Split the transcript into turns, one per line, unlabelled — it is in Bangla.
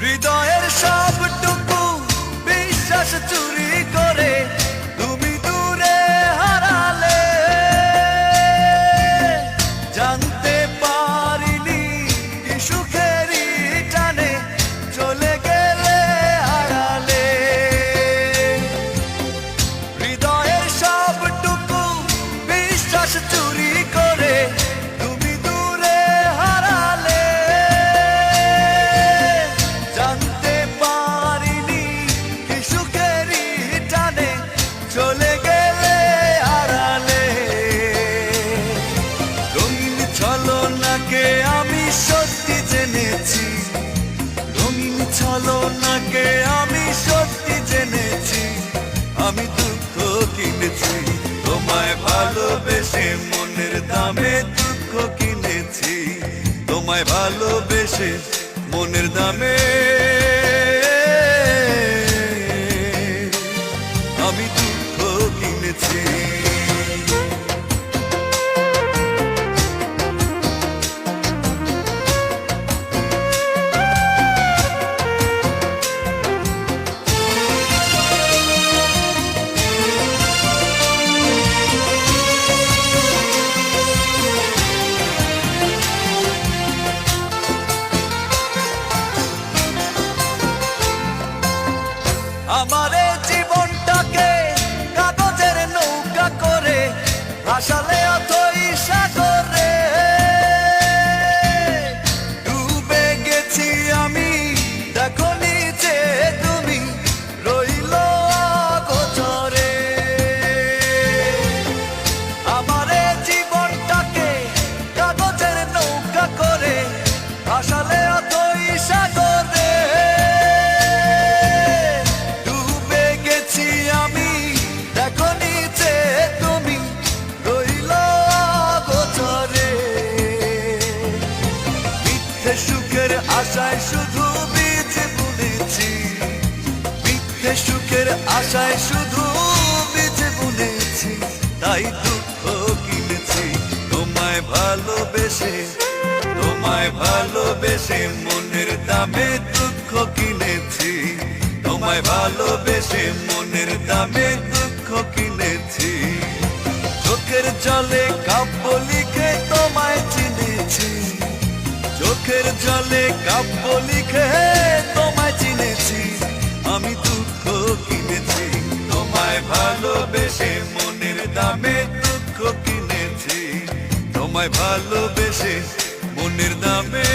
হৃদয়ের সবটুকু বিশ্বাস চুরি করে তুমি দূরে হারালে, জানতে পারিনি কি সুখেরই টানে চলে গেলে হারালে। হৃদয়ের সবটুকু বিশ্বাস চুরি করে তুমি দূরে হারালে, জানতে পারিনি কি সুখেরই টানে চলে গেলে হারালে। রঙিন ছলনাকে আমি সত্যি জেনেছি, রঙিন ছলনাকে আমি সত্যি জেনেছি। আমি দুঃখ কিনেছি তোমায় ভালোবেসে, মনের দামে দুঃখ কিনেছি তোমায় ভালোবেসে, মনের দামে আমি দুঃখ কিনেছি। আমার এই জীবনটাকে কাগজের নৌকা করে ভাসালে অথই সাগরে, ডুবে গেছি আমি দেখো নিচে তুমি রইল অগোচরে। আমার এই জীবনটাকে কাগজের নৌকা করে ভাসালে অথই সাগরে, আমি দেখো নিচে তুমি রইল অগোচরে। মিথ্যে সুখের আশায় শুধু বীজ বুনেছি, মিথ্যে সুখের আশায় শুধু বীজ বুনেছি, তাই দুঃখ কিনেছি তোমায় ভালোবেসে, তোমায় ভালোবেসে মনের দামে দুঃখ কিনেছি তোমায় ভালোবেসে, মনের দামে দুঃখ কিনেছি। চোখের জলে কাব্য লিখে তোমায় চিনেছি, চোখের জলে কাব্য লিখে তোমায় চিনেছি। আমি দুঃখ কিনেছি তোমায় ভালোবেসে, মনের দামে দুঃখ কিনেছি তোমায় ভালোবেসে, মনের দামে।